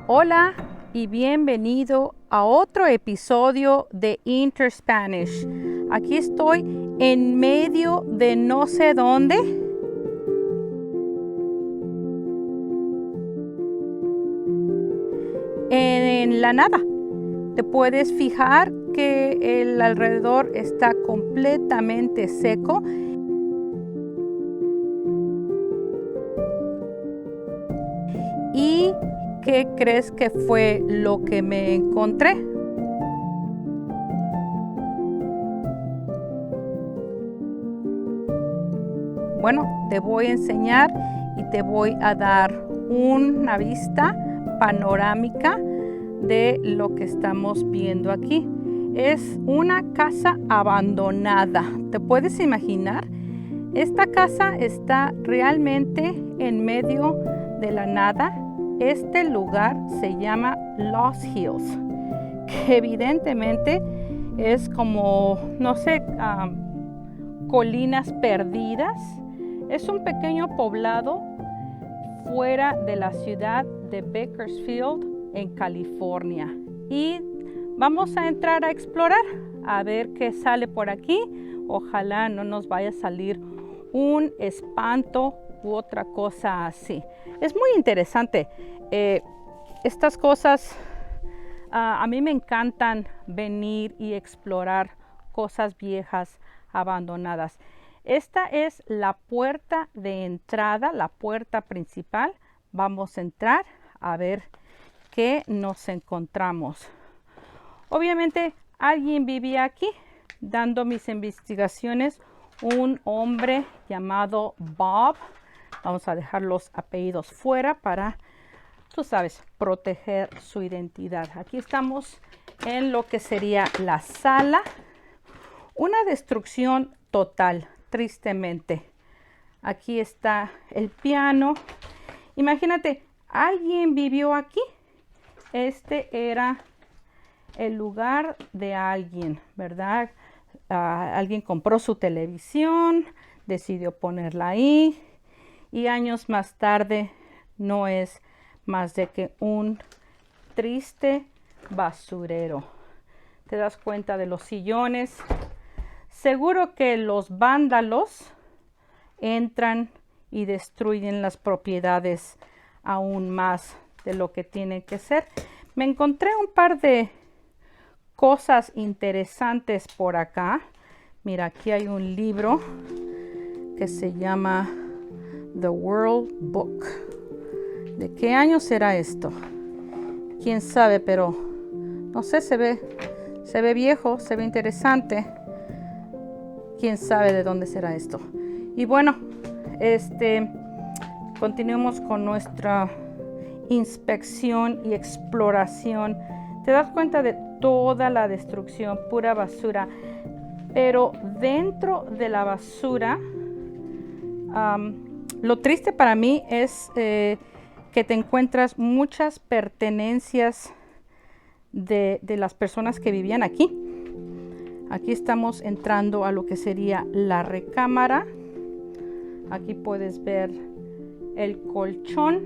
Hola y bienvenido a otro episodio de Interspanish. Aquí estoy en medio de no sé dónde. En la nada. Te puedes fijar que el alrededor está completamente seco. ¿Y qué crees que fue lo que me encontré? Bueno, te voy a enseñar y te voy a dar una vista panorámica de lo que estamos viendo aquí. Es una casa abandonada. ¿Te puedes imaginar? Esta casa está realmente en medio de la nada. Este lugar se llama Lost Hills, que evidentemente es como, no sé, colinas perdidas. Es un pequeño poblado fuera de la ciudad de Bakersfield, en California. Y vamos a entrar a explorar, a ver qué sale por aquí. Ojalá no nos vaya a salir un espanto u otra cosa así. Es muy interesante. Estas cosas, a mí me encantan venir y explorar cosas viejas, abandonadas. Esta es la puerta de entrada, la puerta principal. Vamos a entrar a ver qué nos encontramos. Obviamente alguien vivía aquí. Dando mis investigaciones, un hombre llamado Bob. Vamos a dejar los apellidos fuera para, tú sabes, proteger su identidad. Aquí estamos en lo que sería la sala. Una destrucción total, tristemente. Aquí está el piano. Imagínate, alguien vivió aquí. Este era el lugar de alguien, ¿verdad? Alguien compró su televisión, decidió ponerla ahí y años más tarde no es más de que un triste basurero. ¿Te das cuenta de los sillones? Seguro que los vándalos entran y destruyen las propiedades aún más de lo que tienen que ser. Me encontré un par de cosas interesantes por acá. Mira, aquí hay un libro que se llama The World Book. ¿De qué año será esto? Quién sabe, pero no sé, se ve viejo, se ve interesante. Quién sabe de dónde será esto. Y bueno, continuemos con nuestra inspección y exploración. Te das cuenta de toda la destrucción, pura basura. Pero dentro de la basura, lo triste para mí es que te encuentras muchas pertenencias de las personas que vivían aquí. Aquí estamos entrando a lo que sería la recámara. Aquí puedes ver el colchón,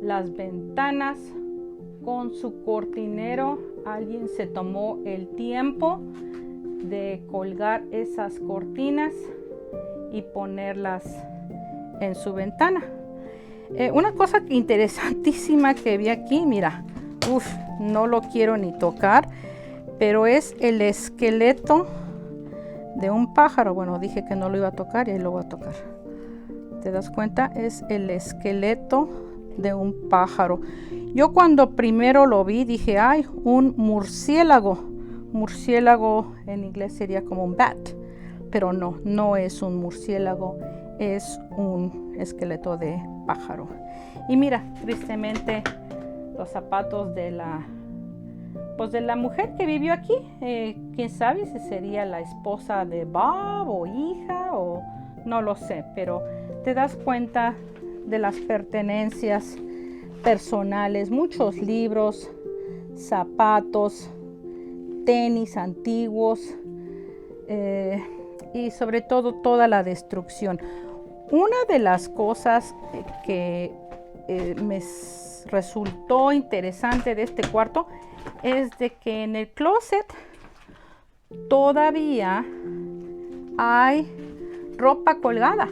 las ventanas con su cortinero. Alguien se tomó el tiempo de colgar esas cortinas y ponerlas en su ventana. Una cosa interesantísima que vi aquí, mira, no lo quiero ni tocar, pero es el esqueleto de un pájaro. Bueno, dije que no lo iba a tocar y ahí lo voy a tocar. ¿Te das cuenta? Es el esqueleto de un pájaro. Yo cuando primero lo vi dije, ay, un murciélago. Murciélago en inglés sería como un bat, pero no es un murciélago, es un esqueleto de pájaro. Y mira, tristemente los zapatos de la mujer que vivió aquí. Quién sabe si sería la esposa de Bob o hija o no lo sé, pero te das cuenta de las pertenencias personales, muchos libros, zapatos, tenis antiguos, y sobre todo toda la destrucción. Una de las cosas que resultó interesante de este cuarto es de que en el closet todavía hay ropa colgada.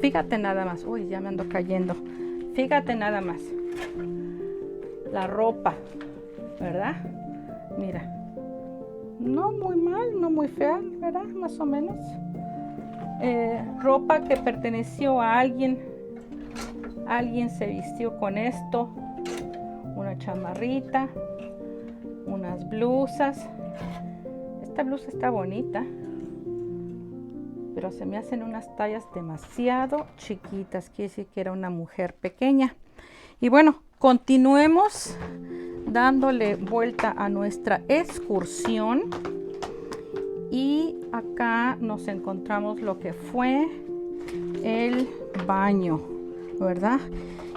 Fíjate nada más. Uy, ya me ando cayendo. Fíjate nada más. La ropa, ¿verdad? Mira. No muy mal, no muy fea, ¿verdad? Más o menos. Ropa que perteneció a alguien. Alguien se vistió con esto. Una chamarrita. Unas blusas. Esta blusa está bonita. Pero se me hacen unas tallas demasiado chiquitas. Quiere decir que era una mujer pequeña. Y bueno, continuemos dándole vuelta a nuestra excursión. Y acá nos encontramos lo que fue el baño, ¿verdad?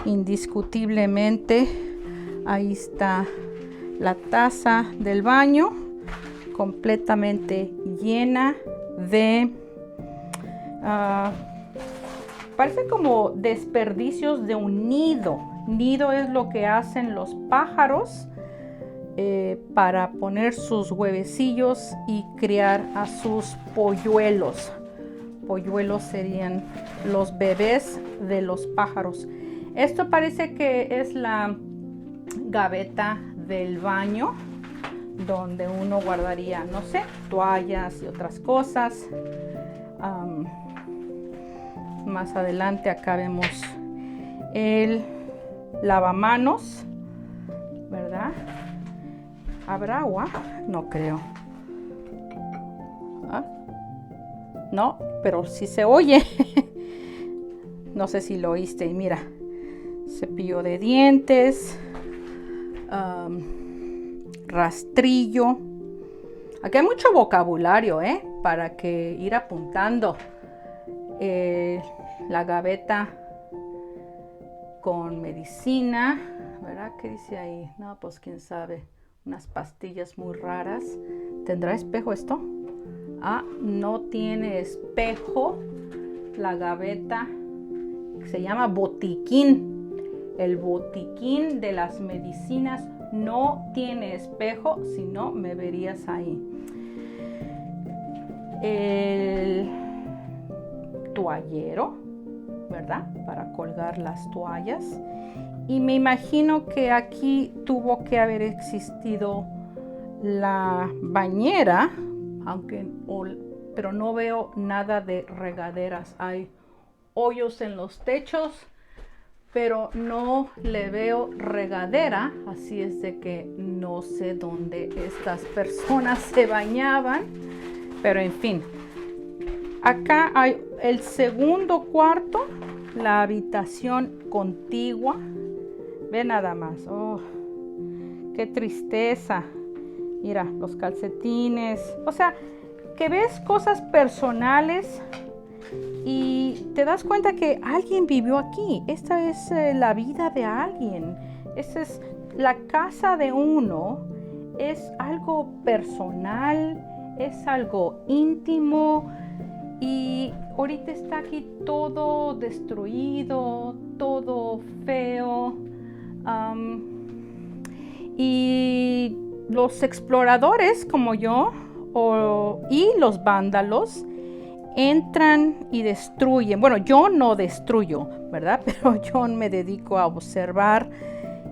Indiscutiblemente, ahí está la taza del baño, completamente llena de... parece como desperdicios de un nido. Nido es lo que hacen los pájaros para poner sus huevecillos y criar a sus polluelos. Polluelos serían los bebés de los pájaros. Esto parece que es la gaveta del baño, donde uno guardaría, no sé, toallas y otras cosas. Más adelante acá vemos el lavamanos, ¿verdad? ¿Habrá agua? No creo. ¿Ah? No, pero sí se oye. No sé si lo oíste. Y mira, cepillo de dientes, rastrillo. Aquí hay mucho vocabulario, para que ir apuntando. La gaveta con medicina, ¿verdad? ¿Qué dice ahí? No, pues quién sabe. Unas pastillas muy raras. ¿Tendrá espejo esto? Ah, no tiene espejo. La gaveta se llama botiquín. El botiquín de las medicinas no tiene espejo, si no me verías ahí. El toallero, ¿verdad? Para colgar las toallas. Y me imagino que aquí tuvo que haber existido la bañera, pero no veo nada de regaderas. Hay hoyos en los techos, pero no le veo regadera, así es de que no sé dónde estas personas se bañaban, pero en fin. Acá hay el segundo cuarto, la habitación contigua. Ve nada más. Oh, qué tristeza. Mira, los calcetines. O sea, que ves cosas personales y te das cuenta que alguien vivió aquí. Esta es la vida de alguien. Esta es la casa de uno. Es algo personal, es algo íntimo. Y ahorita está aquí todo destruido, todo feo. Y los exploradores como yo y los vándalos entran y destruyen. Bueno, yo no destruyo, ¿verdad? Pero yo me dedico a observar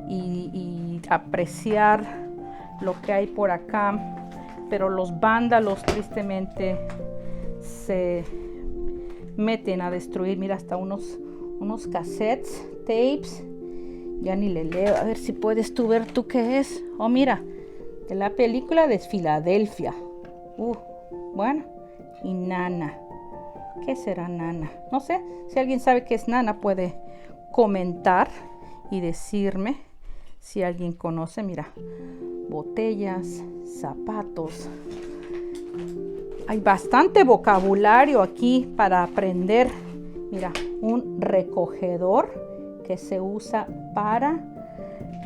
y apreciar lo que hay por acá. Pero los vándalos tristemente se meten a destruir. Mira, hasta unos cassettes, tapes. Ya ni le leo. A ver si puedes tú ver tú qué es. Oh, mira, de la película de Filadelfia. Bueno. Y Nana. ¿Qué será Nana? No sé. Si alguien sabe qué es Nana, puede comentar y decirme. Si alguien conoce, mira. Botellas, zapatos. Hay bastante vocabulario aquí para aprender. Mira, un recogedor que se usa para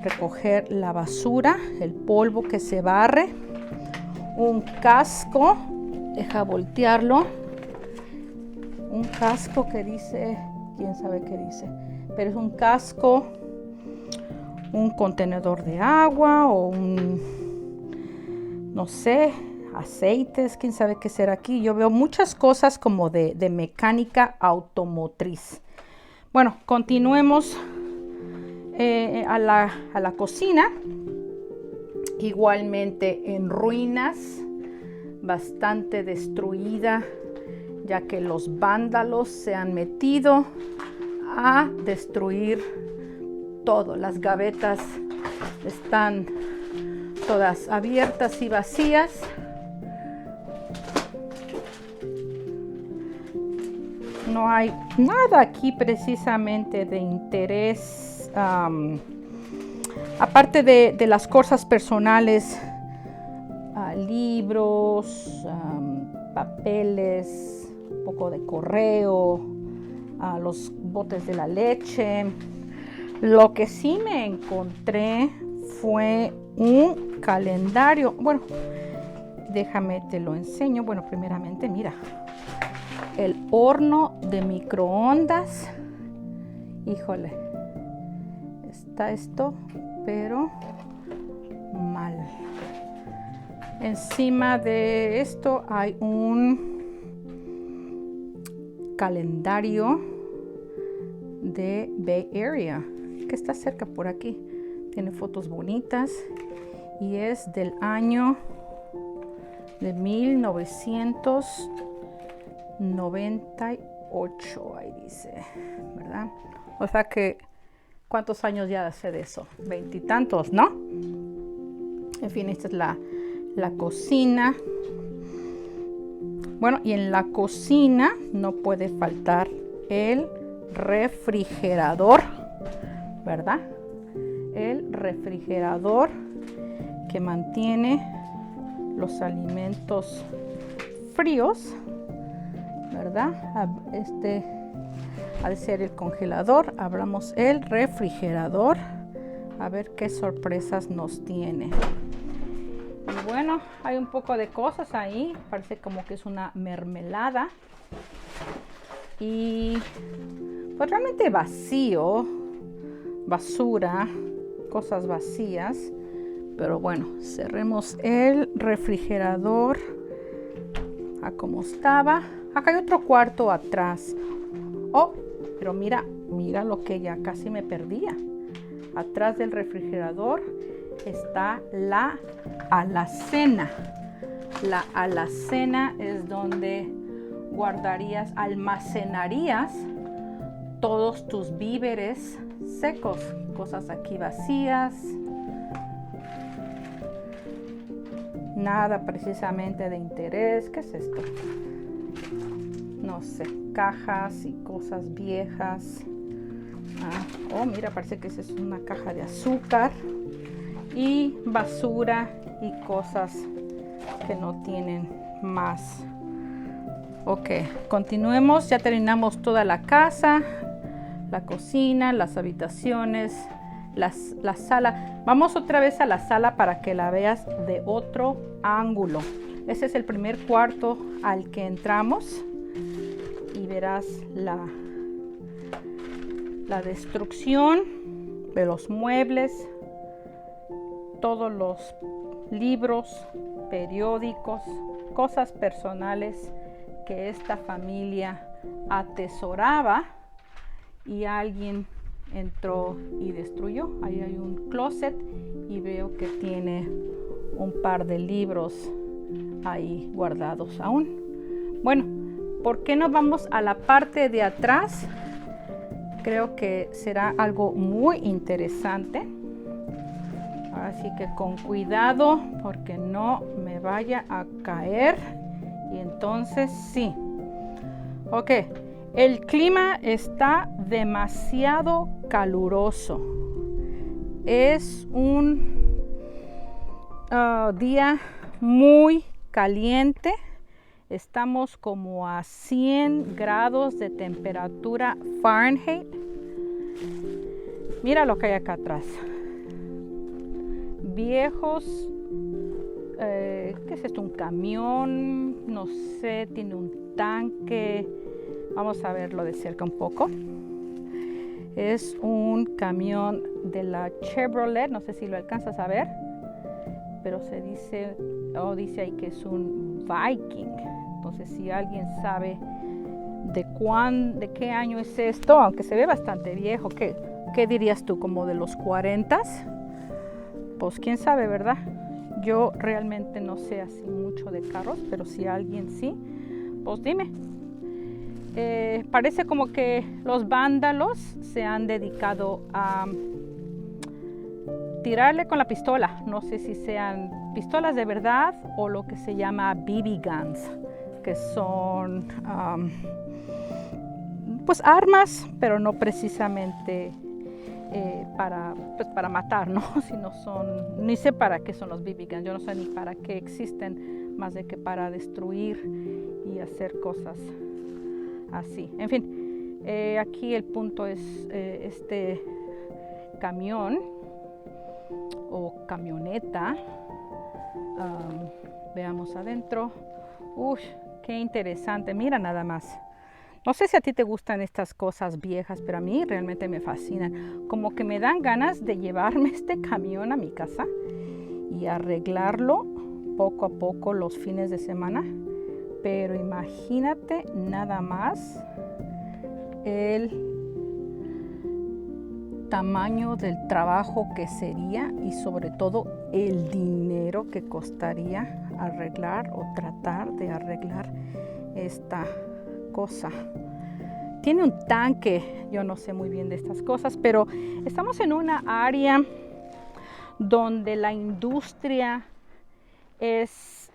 recoger la basura, el polvo que se barre. Un casco, deja voltearlo. Un casco que dice, quién sabe qué dice. pero es un casco, un contenedor de agua o un, no sé, aceites, quién sabe qué será aquí. Yo veo muchas cosas como de mecánica automotriz. Bueno, continuemos a la cocina, igualmente en ruinas, bastante destruida, ya que los vándalos se han metido a destruir todo. Las gavetas están todas abiertas y vacías. No hay nada aquí precisamente de interés, aparte de las cosas personales, libros, papeles, un poco de correo, los botes de la leche. Lo que sí me encontré fue un calendario. Bueno, déjame te lo enseño. Bueno, primeramente, mira. El horno de microondas. Híjole, está esto, pero mal. Encima de esto hay un calendario de Bay Area, que está cerca por aquí. Tiene fotos bonitas y es del año de 1998, ahí dice, ¿verdad? O sea que, ¿cuántos años ya hace de eso? 20 y tantos, ¿no? En fin, esta es la cocina. Bueno, y en la cocina no puede faltar el refrigerador, ¿verdad? El refrigerador que mantiene los alimentos fríos, ¿verdad? Este ha de ser el congelador. Abramos el refrigerador a ver qué sorpresas nos tiene. Y bueno, hay un poco de cosas ahí, parece como que es una mermelada y pues realmente vacío, basura, cosas vacías. Pero bueno, cerremos el refrigerador a como estaba. Acá hay otro cuarto atrás. Oh, pero mira lo que ya casi me perdía. Atrás del refrigerador está la alacena. La alacena es donde almacenarías todos tus víveres secos. Cosas aquí vacías. Nada precisamente de interés. ¿Qué es esto? No sé, cajas y cosas viejas. Oh, mira, parece que esa es una caja de azúcar. Y basura y cosas que no tienen más. Ok, continuemos. Ya terminamos toda la casa, la cocina, las habitaciones, la sala. Vamos otra vez a la sala para que la veas de otro ángulo. Ese es el primer cuarto al que entramos y verás la destrucción de los muebles, todos los libros, periódicos, cosas personales que esta familia atesoraba y alguien entró y destruyó. Ahí hay un closet y veo que tiene un par de libros ahí guardados aún. Bueno, ¿por qué no vamos a la parte de atrás? Creo que será algo muy interesante. Así que con cuidado porque no me vaya a caer. Y entonces sí. Ok, el clima está demasiado caluroso. Es un día muy caliente. Estamos como a 100 grados de temperatura Fahrenheit. Mira lo que hay acá atrás. Viejos, ¿qué es esto? Un camión, no sé, tiene un tanque. Vamos a verlo de cerca un poco. Es un camión de la Chevrolet, no sé si lo alcanzas a ver, pero dice ahí que es un Viking. Entonces, si alguien sabe de qué año es esto, aunque se ve bastante viejo, ¿qué dirías tú? ¿Como de los 40s? Pues quién sabe, ¿verdad? Yo realmente no sé así mucho de carros, pero si alguien sí, pues dime. Parece como que los vándalos se han dedicado a tirarle con la pistola. No sé si sean pistolas de verdad o lo que se llama BB guns, que son pues armas, pero no precisamente para matar, ¿no? Ni sé para qué son los BB guns, yo no sé ni para qué existen, más de que para destruir y hacer cosas así. En fin, aquí el punto es este camión o camioneta. Veamos adentro. Uy, qué interesante, mira nada más. No sé si a ti te gustan estas cosas viejas, pero a mí realmente me fascinan. Como que me dan ganas de llevarme este camión a mi casa y arreglarlo poco a poco los fines de semana. Pero imagínate nada más el tamaño del trabajo que sería y sobre todo el dinero que costaría arreglar o tratar de arreglar esta cosa. Tiene un tanque, yo no sé muy bien de estas cosas, pero estamos en una área donde la industria es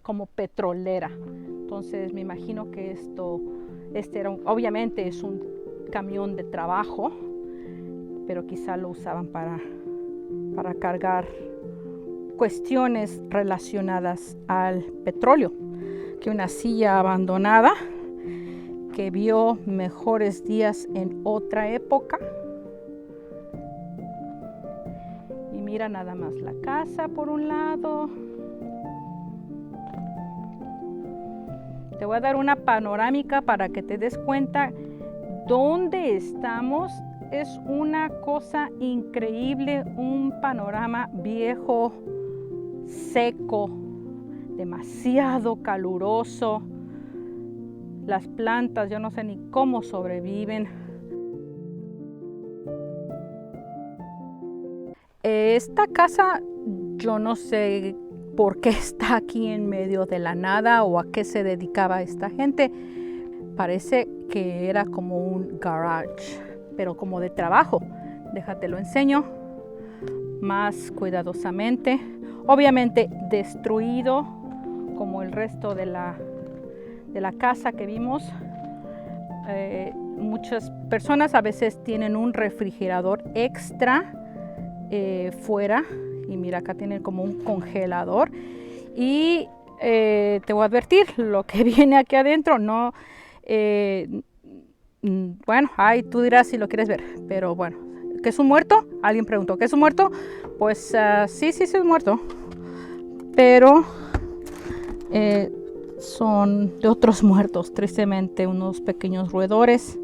como petrolera. Entonces me imagino que obviamente es un camión de trabajo, pero quizá lo usaban para cargar cuestiones relacionadas al petróleo. Que una silla abandonada que vio mejores días en otra época. Y mira nada más la casa por un lado. Te voy a dar una panorámica para que te des cuenta dónde estamos. Es una cosa increíble, un panorama viejo, seco, demasiado caluroso. Las plantas, yo no sé ni cómo sobreviven. Esta casa, yo no sé por qué está aquí en medio de la nada o a qué se dedicaba esta gente. Parece que era como un garage, pero como de trabajo. Déjate lo enseño más cuidadosamente. Obviamente destruido como el resto de la casa que vimos. Muchas personas a veces tienen un refrigerador extra fuera, y mira, acá tienen como un congelador. Y te voy a advertir, lo que viene aquí adentro no, bueno, ahí tú dirás si lo quieres ver, pero bueno, ¿qué es un muerto? Alguien preguntó, ¿qué es un muerto? Pues sí es un muerto, pero son de otros muertos. Tristemente, unos pequeños roedores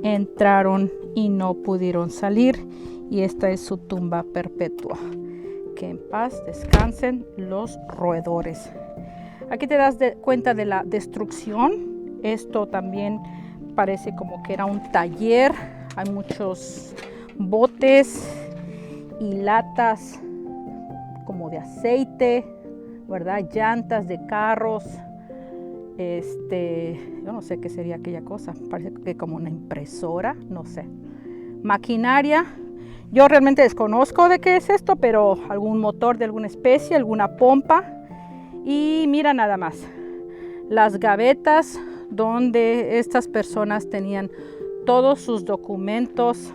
entraron y no pudieron salir, y esta es su tumba perpetua. Que en paz descansen los roedores. Aquí te das cuenta de la destrucción. Esto también parece como que era un taller. Hay muchos botes y latas como de aceite, ¿verdad? Llantas de carros. Yo no sé qué sería aquella cosa. Parece que como una impresora, no sé. Maquinaria. Yo realmente desconozco de qué es esto, pero algún motor de alguna especie, alguna pompa. Y mira nada más, las gavetas donde estas personas tenían todos sus documentos,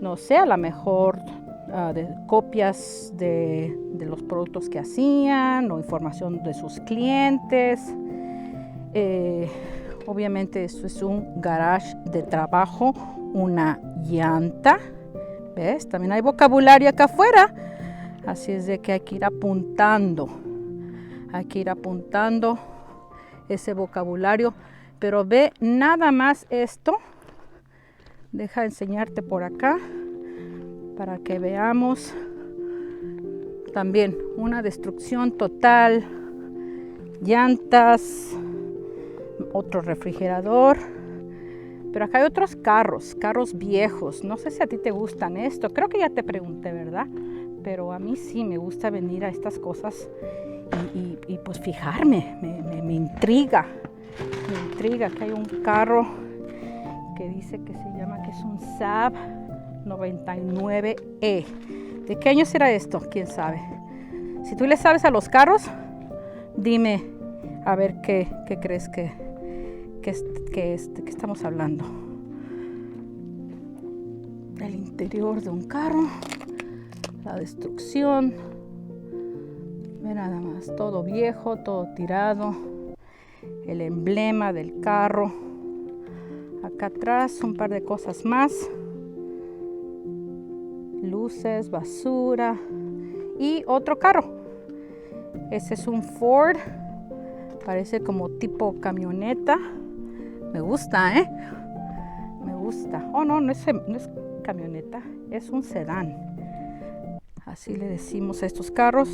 no sé, a lo mejor de copias de los productos que hacían o información de sus clientes. Obviamente esto es un garage de trabajo, una llanta. ¿Ves? También hay vocabulario acá afuera. Así es de que hay que ir apuntando. Hay que ir apuntando ese vocabulario Pero ve nada más esto. Deja enseñarte por acá para que veamos. También una destrucción total. Llantas. Otro refrigerador. Pero acá hay otros carros viejos. No sé si a ti te gustan esto. Creo que ya te pregunté, ¿verdad? Pero a mí sí me gusta venir a estas cosas y pues fijarme. Me intriga. Me intriga que hay un carro que dice que se llama, que es un Saab 99E. ¿De qué año será esto? ¿Quién sabe? Si tú le sabes a los carros, dime a ver qué crees que estamos hablando. El interior de un carro, la destrucción. Ve nada más, todo viejo, todo tirado. El emblema del carro. Acá atrás un par de cosas más. Luces, basura y otro carro. Ese es un Ford. Parece como tipo camioneta. Me gusta, ¿eh? Me gusta. Oh, no es camioneta. Es un sedán. Así le decimos a estos carros.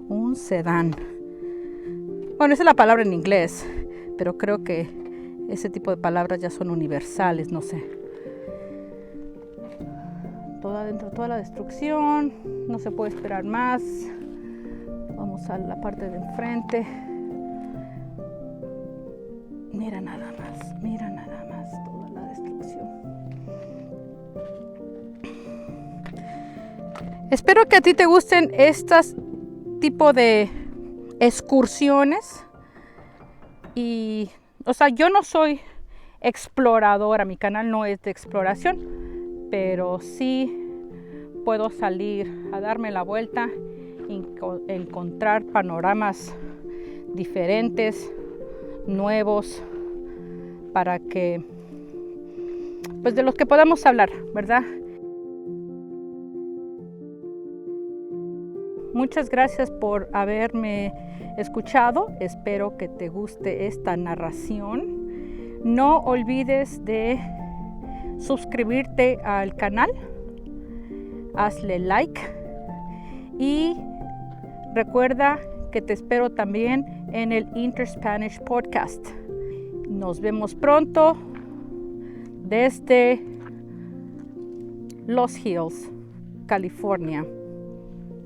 Un sedán. Bueno, esa es la palabra en inglés. Pero creo que ese tipo de palabras ya son universales, no sé. Todo adentro, toda la destrucción. No se puede esperar más. Vamos a la parte de enfrente. Mira nada más toda la destrucción. Espero que a ti te gusten estos tipo de excursiones. Y, o sea, yo no soy exploradora, mi canal no es de exploración, pero sí puedo salir a darme la vuelta, encontrar panoramas diferentes, nuevos, para que, pues de los que podamos hablar, ¿verdad? Muchas gracias por haberme escuchado. Espero que te guste esta narración. No olvides de suscribirte al canal. Hazle like. Y recuerda que te espero también en el Interspanish Podcast. Nos vemos pronto desde Los Hills, California.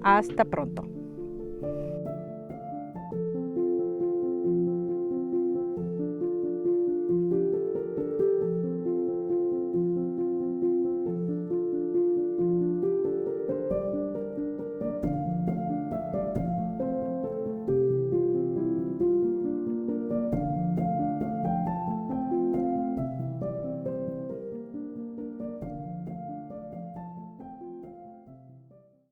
Hasta pronto.